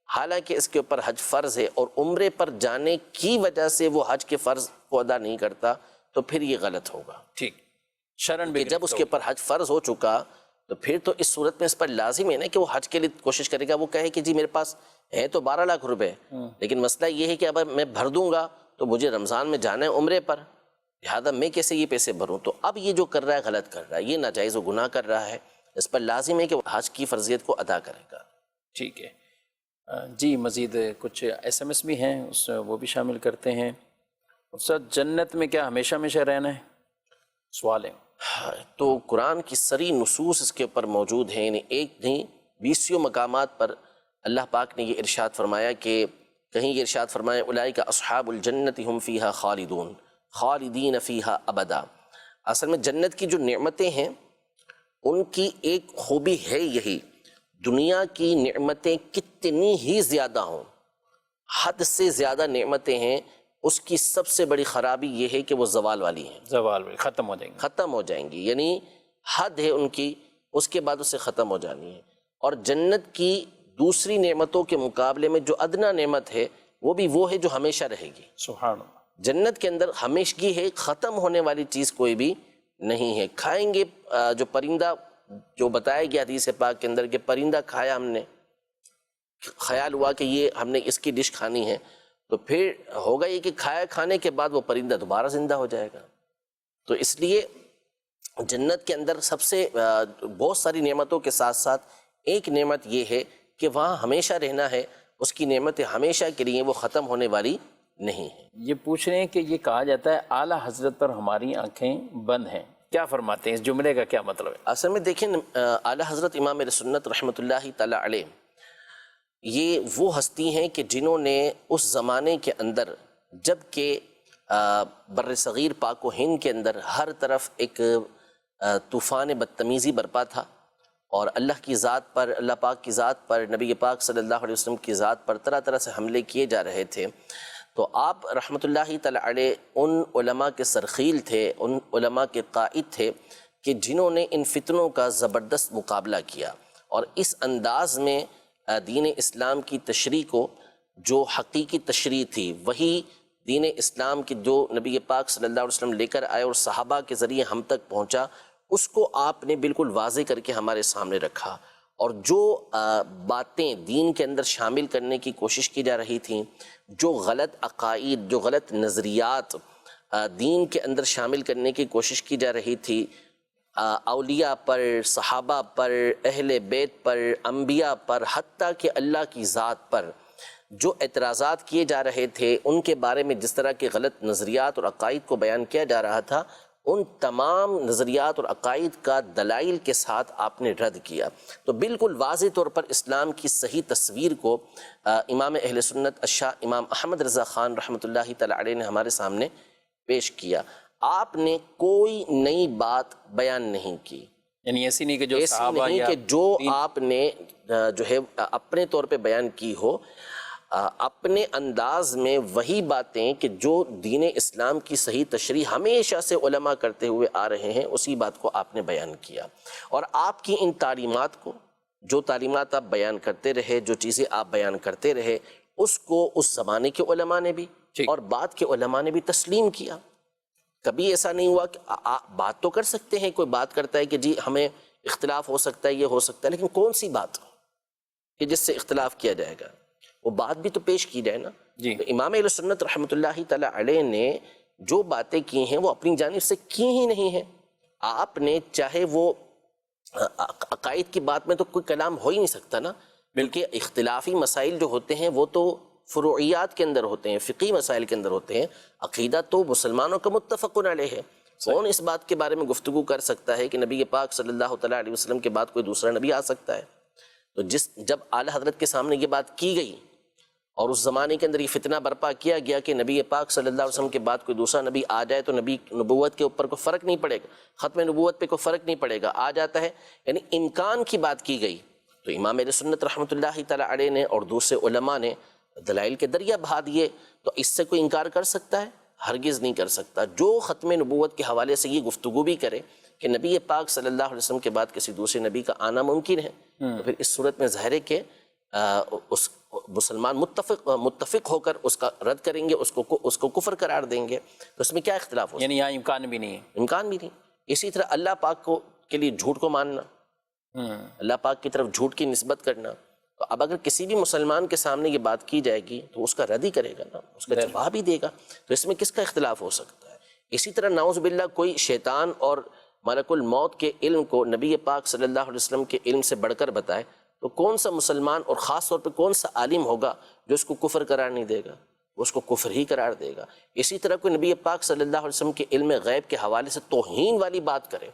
حالانکہ اس کے اوپر حج فرض ہے اور عمرے پر جانے کی وجہ سے وہ حج کے فرض کو ادا نہیں کرتا تو پھر یہ غلط ہوگا، ٹھیک، شرن کہ جب اس کے اوپر حج فرض ہو چکا تو پھر تو اس صورت میں اس پر لازم ہے نا کہ وہ حج کے لیے کوشش کرے گا، وہ کہے کہ جی میرے پاس ہے تو 12 لاکھ روپے، لیکن مسئلہ یہ ہے کہ اب میں بھر دوں گا تو مجھے رمضان میں جانا ہے عمرے پر، لہٰذا میں کیسے یہ پیسے بھروں؟ تو اب یہ جو کر رہا ہے غلط کر رہا ہے، یہ ناجائز و گناہ کر رہا ہے، اس پر لازم ہے کہ وہ حج کی فرضیت کو ادا کرے گا۔ ٹھیک ہے جی، مزید کچھ SMS بھی ہیں، وہ بھی شامل کرتے ہیں۔ استاد جنت میں کیا ہمیشہ ہمیشہ رہنا ہے؟ سوال ہے۔ تو قرآن کی سری نصوص اس کے اوپر موجود ہیں، یعنی ایک نہیں 20 مقامات پر اللہ پاک نے یہ ارشاد فرمایا کہ کہیں یہ ارشاد فرمایا اولئک اصحاب الجنت ہم فیہا خالدون خالدین فیہا ابدا۔ اصل میں جنت کی جو نعمتیں ہیں ان کی ایک خوبی ہے یہی، دنیا کی نعمتیں کتنی ہی زیادہ ہوں، حد سے زیادہ نعمتیں ہیں، اس کی سب سے بڑی خرابی یہ ہے کہ وہ زوال والی ہیں، زوال والی ختم ہو جائیں گی، یعنی حد ہے ان کی، اس کے بعد اسے ختم ہو جانی ہے۔ اور جنت کی دوسری نعمتوں کے مقابلے میں جو ادنا نعمت ہے وہ ہے جو ہمیشہ رہے گی۔ سبحان اللہ، جنت کے اندر ہمیشگی ہے، ختم ہونے والی چیز کوئی بھی نہیں ہے۔ کھائیں گے جو پرندہ جو بتایا گیا حدیث پاک کے اندر کہ پرندہ کھایا ہم نے، خیال ہوا کہ یہ ہم نے اس کی ڈش کھانی ہے، تو پھر ہوگا یہ کہ کھانے کے بعد وہ پرندہ دوبارہ زندہ ہو جائے گا۔ تو اس لیے جنت کے اندر سب سے بہت ساری نعمتوں کے ساتھ ساتھ ایک نعمت یہ ہے کہ وہاں ہمیشہ رہنا ہے، اس کی نعمتیں ہمیشہ کے لیے وہ ختم ہونے والی نہیں ہیں۔ یہ پوچھ رہے ہیں کہ یہ کہا جاتا ہے اعلیٰ حضرت پر ہماری آنکھیں بند ہیں، کیا فرماتے ہیں؟ اس جملے کا کیا مطلب ہے؟ اصل میں دیکھیں اعلیٰ حضرت امام اہل سنت رحمۃ اللہ تعالی علیہ یہ وہ ہستی ہیں کہ جنہوں نے اس زمانے کے اندر جب کہ بر صغیر پاک و ہند کے اندر ہر طرف ایک طوفان بدتمیزی برپا تھا اور اللہ کی ذات پر، اللہ پاک کی ذات پر، نبی پاک صلی اللہ علیہ وسلم کی ذات پر طرح طرح سے حملے کیے جا رہے تھے، تو آپ رحمۃ اللہ تعالی علیہ ان علماء کے سرخیل تھے، ان علماء کے قائد تھے کہ جنہوں نے ان فتنوں کا زبردست مقابلہ کیا، اور اس انداز میں دین اسلام کی تشریح کو، جو حقیقی تشریح تھی وہی دین اسلام کی جو نبی پاک صلی اللہ علیہ وسلم لے کر آئے اور صحابہ کے ذریعے ہم تک پہنچا، اس کو آپ نے بالکل واضح کر کے ہمارے سامنے رکھا، اور جو باتیں دین کے اندر شامل کرنے کی کوشش کی جا رہی تھیں، جو غلط عقائد، جو غلط نظریات دین کے اندر شامل کرنے کی کوشش کی جا رہی تھی، اولیاء پر، صحابہ پر، اہل بیت پر، انبیاء پر، حتیٰ کہ اللہ کی ذات پر جو اعتراضات کیے جا رہے تھے، ان کے بارے میں جس طرح کے غلط نظریات اور عقائد کو بیان کیا جا رہا تھا، ان تمام نظریات اور عقائد کا دلائل کے ساتھ آپ نے رد کیا۔ تو بالکل واضح طور پر اسلام کی صحیح تصویر کو امام اہل سنت الشاہ امام احمد رضا خان رحمۃ اللہ تعالی علیہ نے ہمارے سامنے پیش کیا۔ آپ نے کوئی نئی بات بیان نہیں کی، یعنی ایسی نہیں کہ جو ایسی صحابہ نہیں یا کہ جو آپ نے جو ہے اپنے طور پہ بیان کی ہو، اپنے انداز میں وہی باتیں کہ جو دین اسلام کی صحیح تشریح ہمیشہ سے علماء کرتے ہوئے آ رہے ہیں، اسی بات کو آپ نے بیان کیا۔ اور آپ کی ان تعلیمات کو، جو تعلیمات آپ بیان کرتے رہے، جو چیزیں آپ بیان کرتے رہے، اس کو اس زمانے کے علماء نے بھی اور بعد کے علماء نے بھی تسلیم کیا۔ کبھی ایسا نہیں ہوا کہ بات تو کر سکتے ہیں، کوئی بات کرتا ہے کہ جی ہمیں اختلاف ہو سکتا ہے، یہ ہو سکتا ہے، لیکن کون سی بات کہ جس سے اختلاف کیا جائے گا، وہ بات بھی تو پیش کی جائے نا۔ تو امام اہل سنت رحمۃ اللہ تعالی علیہ نے جو باتیں کی ہیں وہ اپنی جانب سے کی ہی نہیں ہیں۔ آپ نے چاہے وہ عقائد کی بات میں تو کوئی کلام ہو ہی نہیں سکتا نا، بلکہ اختلافی مسائل جو ہوتے ہیں وہ تو فروعیات کے اندر ہوتے ہیں، فقہی مسائل کے اندر ہوتے ہیں۔ عقیدہ تو مسلمانوں کا متفق علیہ ہے۔ کون اس بات کے بارے میں گفتگو کر سکتا ہے کہ نبی پاک صلی اللہ تعالیٰ علیہ وسلم کے بعد کوئی دوسرا نبی آ سکتا ہے؟ تو جب اعلیٰ حضرت کے سامنے یہ بات کی گئی اور اس زمانے کے اندر یہ فتنہ برپا کیا گیا کہ نبی پاک صلی اللہ علیہ وسلم کے بعد کوئی دوسرا نبی آ جائے تو نبی نبوت کے اوپر کوئی فرق نہیں پڑے گا، ختم نبوت پہ کوئی فرق نہیں پڑے گا، آ جاتا ہے، یعنی امکان کی بات کی گئی، تو امام اہل سنت رحمۃ اللہ تعالی علیہ نے اور دوسرے علماء نے دلائل کے دریا بہا دیے۔ تو اس سے کوئی انکار کر سکتا ہے؟ ہرگز نہیں کر سکتا۔ جو ختم نبوت کے حوالے سے یہ گفتگو بھی کرے کہ نبی پاک صلی اللہ علیہ وسلم کے بعد کسی دوسرے نبی کا آنا ممکن ہے، تو پھر اس صورت میں ظاہر ہے کہ اس مسلمان متفق ہو کر اس کا رد کریں گے، اس کو کفر قرار دیں گے، تو اس میں کیا اختلاف ہو سکتا ہے؟ یعنی یہاں امکان بھی نہیں ہے۔ امکان بھی نہیں۔ اسی طرح اللہ پاک کے لیے جھوٹ کو ماننا، اللہ پاک کی طرف جھوٹ کی نسبت کرنا، تو اب اگر کسی بھی مسلمان کے سامنے یہ بات کی جائے گی تو اس کا رد ہی کرے گا نا، اس کا جواب ہی دے گا، تو اس میں کس کا اختلاف ہو سکتا ہے؟ اسی طرح نعوذ باللہ کوئی شیطان اور ملک الموت کے علم کو نبی پاک صلی اللہ علیہ وسلم کے علم سے بڑھ کر بتائے، تو کون سا مسلمان اور خاص طور پہ کون سا عالم ہوگا جو اس کو کفر قرار نہیں دے گا؟ وہ اس کو کفر ہی قرار دے گا۔ اسی طرح کوئی نبی پاک صلی اللہ علیہ وسلم کے علم غیب کے حوالے سے توہین والی بات کرے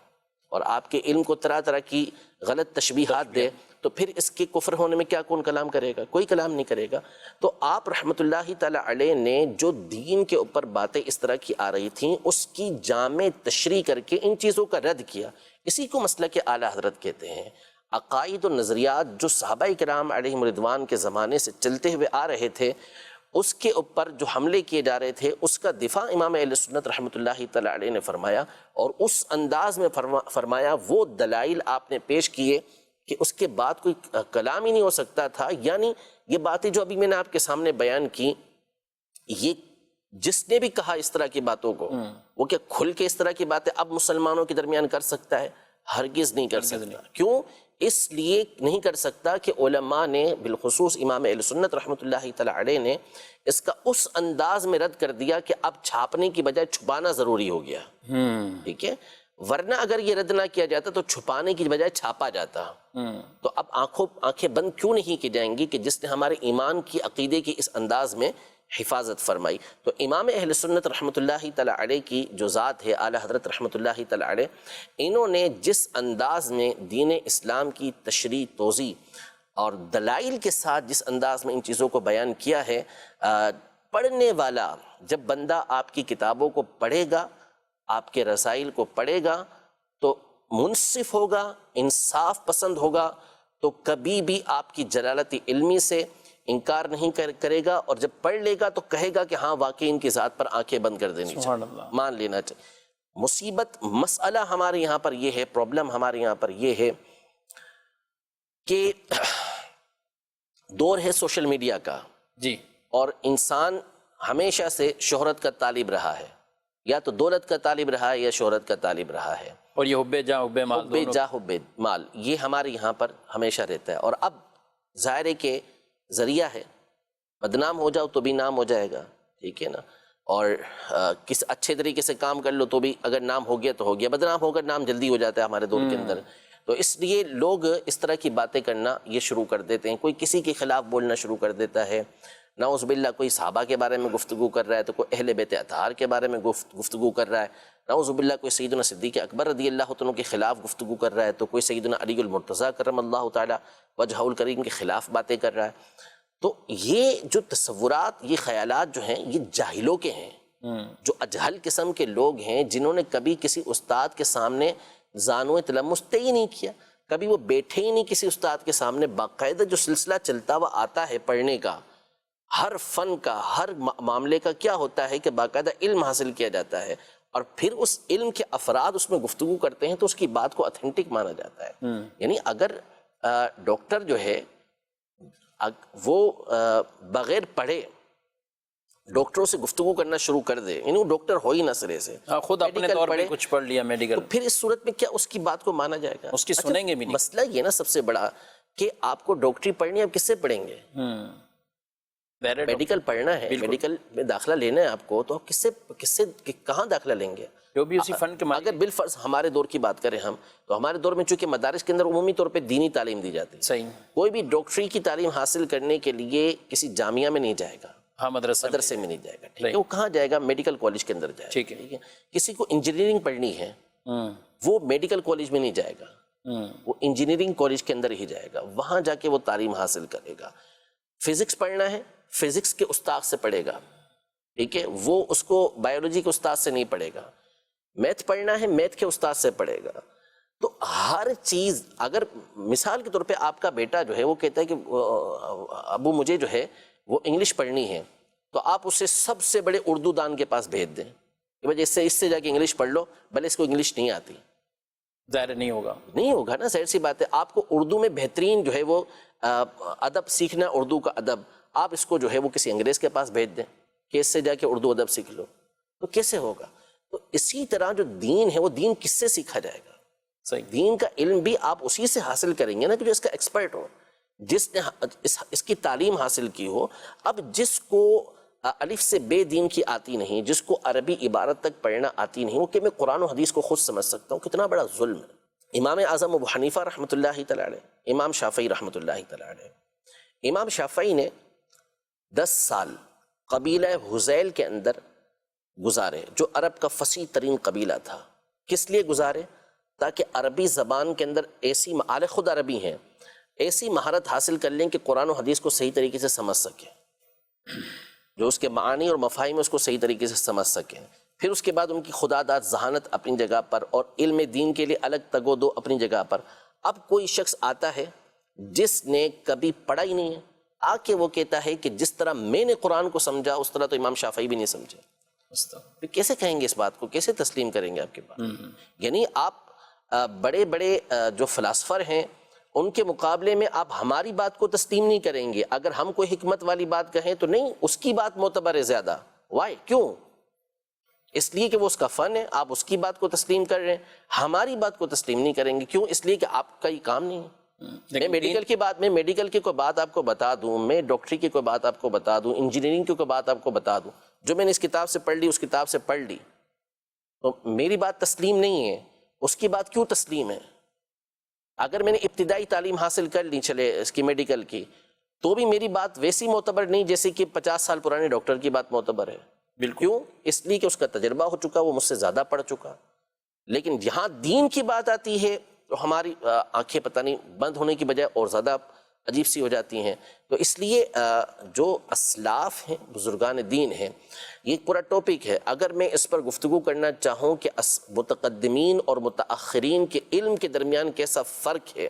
اور آپ کے علم کو طرح طرح کی غلط تشبیہات دے، تو پھر اس کے کفر ہونے میں کیا کون کلام کرے گا؟ کوئی کلام نہیں کرے گا۔ تو آپ رحمۃ اللہ تعالی علیہ نے جو دین کے اوپر باتیں اس طرح کی آ رہی تھیں، اس کی جامع تشریح کر کے ان چیزوں کا رد کیا۔ اسی کو مسلک اعلیٰ حضرت کہتے ہیں۔ عقائد و نظریات جو صحابہ کرام علیہم رضوان کے زمانے سے چلتے ہوئے آ رہے تھے، اس کے اوپر جو حملے کیے جا رہے تھے، اس کا دفاع امام اہل سنت رحمۃ اللہ تعالی علیہ نے فرمایا، اور اس انداز میں فرمایا، وہ دلائل آپ نے پیش کیے کہ اس کے بعد کوئی کلام ہی نہیں ہو سکتا تھا۔ یعنی یہ باتیں جو ابھی میں نے آپ کے سامنے بیان کی، یہ جس نے بھی کہا اس طرح کی باتوں کو، وہ کیا کھل کے اس طرح کی باتیں اب مسلمانوں کے درمیان کر سکتا ہے؟ ہرگز نہیں کر سکتا۔ کیوں؟ اس لیے نہیں کر سکتا کہ علماء نے، بالخصوص امام اہل سنت رحمۃ اللہ تعالی علیہ نے، اس کا اس انداز میں رد کر دیا کہ اب چھاپنے کی بجائے چھپانا ضروری ہو گیا۔ ٹھیک ہے، ورنہ اگر یہ رد نہ کیا جاتا تو چھپانے کی بجائے چھاپا جاتا۔ تو اب آنکھیں بند کیوں نہیں کی جائیں گی کہ جس نے ہمارے ایمان کی، عقیدے کی اس انداز میں حفاظت فرمائی۔ تو امام اہل سنت رحمۃ اللہ تعالی علیہ کی جو ذات ہے، اعلیٰ حضرت رحمۃ اللہ تعالی علیہ، انہوں نے جس انداز میں دین اسلام کی تشریح، توضیح اور دلائل کے ساتھ جس انداز میں ان چیزوں کو بیان کیا ہے، پڑھنے والا جب بندہ آپ کی کتابوں کو پڑھے گا، آپ کے رسائل کو پڑھے گا، تو منصف ہوگا، انصاف پسند ہوگا، تو کبھی بھی آپ کی جلالت علمی سے انکار نہیں کرے گا، اور جب پڑھ لے گا تو کہے گا کہ ہاں واقعی ان کی ذات پر آنکھیں بند کر دینی چاہیے، مان لینا چاہیے۔ مصیبت مسئلہ ہمارے یہاں پر یہ ہے، پرابلم ہمارے یہاں پر یہ ہے کہ دور ہے سوشل میڈیا کا، جی، اور انسان ہمیشہ سے شہرت کا طالب رہا ہے، یا تو دولت کا طالب رہا ہے یا شہرت کا طالب رہا ہے۔ اور یہ حب جاں حب مال حب جاہ حب مال یہ ہمارے یہاں پر ہمیشہ رہتا ہے. اور اب ظاہر ہے کہ ذریعہ ہے، بدنام ہو جاؤ تو بھی نام ہو جائے گا، ٹھیک ہے نا، اور کس اچھے طریقے سے کام کر لو تو بھی اگر نام ہو گیا تو ہو گیا، بدنام ہو کر نام جلدی ہو جاتا ہے ہمارے دور کے اندر. تو اس لیے لوگ اس طرح کی باتیں کرنا یہ شروع کر دیتے ہیں. کوئی کسی کے خلاف بولنا شروع کر دیتا ہے، نعوذ باللہ کوئی صحابہ کے بارے میں گفتگو کر رہا ہے تو کوئی اہل بیت اطہار کے بارے میں گفتگو کر رہا ہے، نعوذ باللہ کوئی سیدنا صدیق اکبر رضی اللہ عنہ کے خلاف گفتگو کر رہا ہے تو کوئی سیدنا علی المرتضیٰ کرم اللہ تعالی وجہہ الکریم کے خلاف باتیں کر رہا ہے. تو یہ جو تصورات، یہ خیالات جو ہیں یہ جاہلوں کے ہیں، جو اجہل قسم کے لوگ ہیں جنہوں نے کبھی کسی استاد کے سامنے زانو تلمس طے ہی نہیں کیا، کبھی وہ بیٹھے ہی نہیں کسی استاد کے سامنے. باقاعدہ جو سلسلہ چلتا ہوا آتا ہے پڑھنے کا، ہر فن کا، ہر معاملے کا کیا ہوتا ہے کہ باقاعدہ علم حاصل کیا جاتا ہے اور پھر اس علم کے افراد اس میں گفتگو کرتے ہیں تو اس کی بات کو اتھینٹک مانا جاتا ہے. یعنی اگر ڈاکٹر جو ہے وہ بغیر پڑھے ڈاکٹروں سے گفتگو کرنا شروع کر دے، یعنی وہ ڈاکٹر ہو ہی نہ سرے سے، خود اپنے طور پہ کچھ پڑھ لیا میڈیکل، تو پھر اس صورت میں کیا اس کی بات کو مانا جائے گا؟ اس کی سنیں گے بھی نہیں. مسئلہ یہ نا سب سے بڑا کہ آپ کو ڈاکٹری پڑھنی ہے، آپ کس سے پڑھیں گے؟ میڈیکل پڑھنا ہے، میڈیکل میں داخلہ لینا ہے آپ کو، تو آپ کس سے کہاں داخلہ لیں گے؟ جو بھی اسی فن کے اگر بالفرض ہمارے دور کی بات کریں ہم، تو ہمارے دور میں چونکہ مدارس کے اندر عمومی طور پہ دینی تعلیم دی جاتی ہے، صحیح، کوئی بھی ڈاکٹری کی تعلیم حاصل کرنے کے لیے کسی جامعہ میں نہیں جائے گا، ہاں مدرسے میں نہیں جائے گا، ٹھیک ہے، وہ کہاں جائے گا؟ میڈیکل کالج کے اندر جائے گا، ٹھیک ہے. کسی کو انجینئرنگ پڑھنی ہے وہ میڈیکل کالج میں نہیں جائے گا، وہ انجینئرنگ کالج کے اندر ہی جائے گا، وہاں جا کے وہ تعلیم حاصل کرے گا. فزکس پڑھنا ہے، فزکس کے استاد سے پڑھے گا، ٹھیک ہے، وہ اس کو بایولوجی کے استاد سے نہیں پڑھے گا. میتھ پڑھنا ہے، میتھ کے استاد سے پڑھے گا. تو ہر چیز، اگر مثال کے طور پہ آپ کا بیٹا جو ہے وہ کہتا ہے کہ ابو مجھے جو ہے وہ انگلش پڑھنی ہے، تو آپ اسے سب سے بڑے اردو دان کے پاس بھیج دیں کہ بھائی اس سے جا کے انگلش پڑھ لو، بھلے اس کو انگلش نہیں آتی. ظاہر نہیں ہوگا نا، ظاہر سی بات ہے. آپ کو اردو میں بہترین جو ہے وہ ادب سیکھنا، اردو کا ادب، آپ اس کو جو ہے وہ کسی انگریز کے پاس بھیج دیں کہ اس سے جا کے اردو ادب سیکھ لو، تو کیسے ہوگا؟ تو اسی طرح جو دین ہے وہ دین کس سے سیکھا جائے گا؟ صحیح، دین کا علم بھی آپ اسی سے حاصل کریں گے نا کہ جو اس کا ایکسپرٹ ہو، جس نے اس کی تعلیم حاصل کی ہو. اب جس کو الف سے بے دین کی آتی نہیں، جس کو عربی عبارت تک پڑھنا آتی نہیں، وہ کہ میں قرآن و حدیث کو خود سمجھ سکتا ہوں، کتنا بڑا ظلم ہے. امام اعظم ابو حنیفہ رحمۃ اللہ تعالی علیہ، امام شافعی رحمۃ اللہ تعالی علیہ. امام شافعی نے 10 سال قبیلہ حذیل کے اندر گزارے، جو عرب کا فصیح ترین قبیلہ تھا. کس لیے گزارے؟ تاکہ عربی زبان کے اندر ایسی اعلی خود عربی ہیں، ایسی مہارت حاصل کر لیں کہ قرآن و حدیث کو صحیح طریقے سے سمجھ سکیں، جو اس کے معانی اور مفاہیم اس کو صحیح طریقے سے سمجھ سکیں. پھر اس کے بعد ان کی خدا داد ذہانت اپنی جگہ پر اور علم دین کے لیے الگ تگ و دو اپنی جگہ پر. اب کوئی شخص آتا ہے جس نے کبھی پڑھا ہی نہیں ہے، آ کے وہ کہتا ہے کہ جس طرح میں نے قرآن کو سمجھا اس طرح تو امام شافعی بھی نہیں سمجھے. پھر کیسے کہیں گے اس بات کو؟ کیسے تسلیم کریں گے آپ کے بات؟ یعنی آپ بڑے بڑے جو فلاسفر ہیں ان کے مقابلے میں آپ ہماری بات کو تسلیم نہیں کریں گے. اگر ہم کوئی حکمت والی بات کہیں تو نہیں، اس کی بات معتبر ہے زیادہ. وائی؟ کیوں؟ اس لیے کہ وہ اس کا فن ہے، آپ اس کی بات کو تسلیم کر رہے ہیں، ہماری بات کو تسلیم نہیں کریں گے. کیوں؟ اس لیے کہ آپ کا یہ کام نہیں ہے. میں میڈیکل کی کوئی بات آپ کو بتا دوں، میں ڈاکٹری کی کوئی بات آپ کو بتا دوں، انجینئرنگ کی کوئی بات آپ کو بتا دوں، جو میں نے اس کتاب سے پڑھ لی، اس کتاب سے پڑھ لی، تو میری بات تسلیم نہیں ہے. اس کی بات کیوں تسلیم ہے؟ اگر میں نے ابتدائی تعلیم حاصل کر لی چلے اس کی میڈیکل کی، تو بھی میری بات ویسی معتبر نہیں جیسے کہ 50 سال پرانے ڈاکٹر کی بات معتبر ہے. بالکل. کیوں؟ اس لیے کہ اس کا تجربہ ہو چکا، وہ مجھ سے زیادہ پڑھ چکا. لیکن جہاں دین کی بات آتی ہے تو ہماری آنکھیں پتہ نہیں بند ہونے کی بجائے اور زیادہ عجیب سی ہو جاتی ہیں. تو اس لیے جو اسلاف ہیں، بزرگان دین ہیں، یہ پورا ٹاپک ہے. اگر میں اس پر گفتگو کرنا چاہوں کہ متقدمین اور متاخرین کے علم کے درمیان کیسا فرق ہے،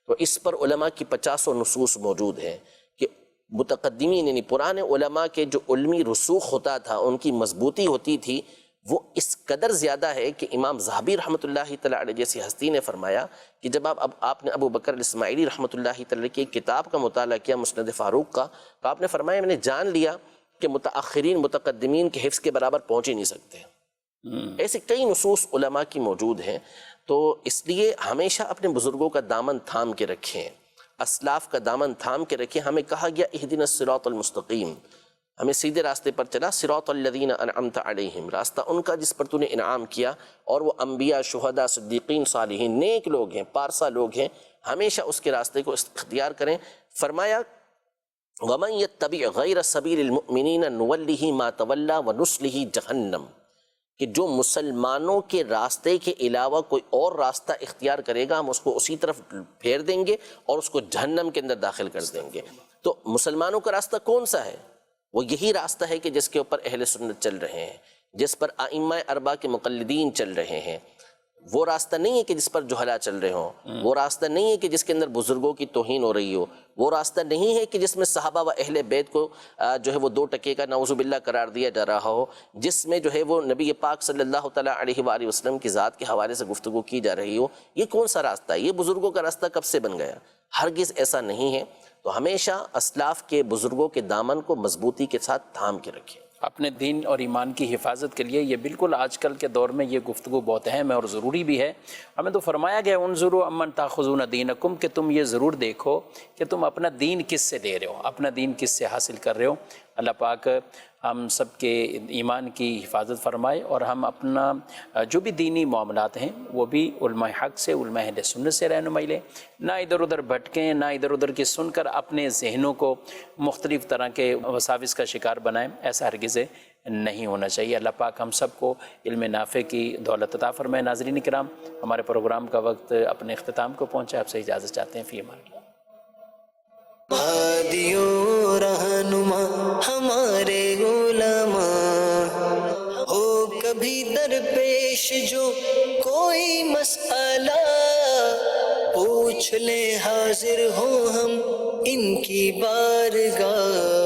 تو اس پر علماء کی 50 نصوص موجود ہیں کہ متقدمین یعنی پرانے علماء کے جو علمی رسوخ ہوتا تھا، ان کی مضبوطی ہوتی تھی، وہ اس قدر زیادہ ہے کہ امام ذہبی رحمۃ اللہ تعالی علیہ جیسی ہستی نے فرمایا کہ جب آپ نے ابو بکر الاسماعیلی رحمۃ اللہ تعالی کی ایک کتاب کا مطالعہ کیا، مسند فاروق کا، تو آپ نے فرمایا میں نے جان لیا کہ متاخرین متقدمین کے حفظ کے برابر پہنچ ہی نہیں سکتے. ایسے کئی نصوص علماء کی موجود ہیں. تو اس لیے ہمیشہ اپنے بزرگوں کا دامن تھام کے رکھیں، اسلاف کا دامن تھام کے رکھیں۔ ہمیں کہا گیا اہدنا الصراط المستقیم، ہمیں سیدھے راستے پر چلا، صراط الذین انعمت علیہم، راستہ ان کا جس پر تو نے انعام کیا، اور وہ انبیاء، شہداء، صدیقین، صالحین، نیک لوگ ہیں، پارسا لوگ ہیں، ہمیشہ اس کے راستے کو اختیار کریں۔ فرمایا وَمَن يَتَّبِعْ غَيْرَ سَبِيلِ الْمُؤْمِنِينَ نُوَلِّهِ مَا تَوَلَّى وَنُصْلِهِ جَهَنَّمَ، کہ جو مسلمانوں کے راستے کے علاوہ کوئی اور راستہ اختیار کرے گا ہم اس کو اسی طرف پھیر دیں گے اور اس کو جہنم کے اندر داخل کر دیں گے۔ تو مسلمانوں کا راستہ کون سا ہے؟ وہ یہی راستہ ہے کہ جس کے اوپر اہل سنت چل رہے ہیں، جس پر ائمہ اربعہ کے مقلدین چل رہے ہیں۔ وہ راستہ نہیں ہے کہ جس پر جہلا چل رہے ہوں، وہ راستہ نہیں ہے کہ جس کے اندر بزرگوں کی توہین ہو رہی ہو، وہ راستہ نہیں ہے کہ جس میں صحابہ و اہل بیت کو جو ہے وہ 2 ٹکے کا نعوذ باللہ قرار دیا جا رہا ہو، جس میں جو ہے وہ نبی پاک صلی اللہ تعالیٰ علیہ وآلہ وسلم کی ذات کے حوالے سے گفتگو کی جا رہی ہو۔ یہ کون سا راستہ ہے؟ یہ بزرگوں کا راستہ کب سے بن گیا؟ ہرگز ایسا نہیں ہے۔ تو ہمیشہ اسلاف کے بزرگوں کے دامن کو مضبوطی کے ساتھ تھام کے رکھیں۔ اپنے دین اور ایمان کی حفاظت کے لیے یہ بالکل آج کل کے دور میں یہ گفتگو بہت اہم ہے اور ضروری بھی ہے۔ ہمیں تو فرمایا گیا انظروا امن تاخذون دینکم، کہ تم یہ ضرور دیکھو کہ تم اپنا دین کس سے دے رہے ہو، اپنا دین کس سے حاصل کر رہے ہو۔ اللہ پاک ہم سب کے ایمان کی حفاظت فرمائے، اور ہم اپنا جو بھی دینی معاملات ہیں وہ بھی علماء حق سے، علماء اہل سنت سے رہنمائی لیں، نہ ادھر ادھر بھٹکیں، نہ ادھر ادھر کی سن کر اپنے ذہنوں کو مختلف طرح کے وساوس کا شکار بنائیں۔ ایسا ہرگز نہیں ہونا چاہیے۔ اللہ پاک ہم سب کو علم نافع کی دولت عطا فرمائے۔ ناظرین کرام، ہمارے پروگرام کا وقت اپنے اختتام کو پہنچا، آپ سے اجازت چاہتے ہیں، فی امان اللہ۔ ہادیوں رہنما ہمارے علماء، ہو کبھی درپیش جو کوئی مسئلہ، پوچھ لیں حاضر ہوں ہم ان کی بارگاہ۔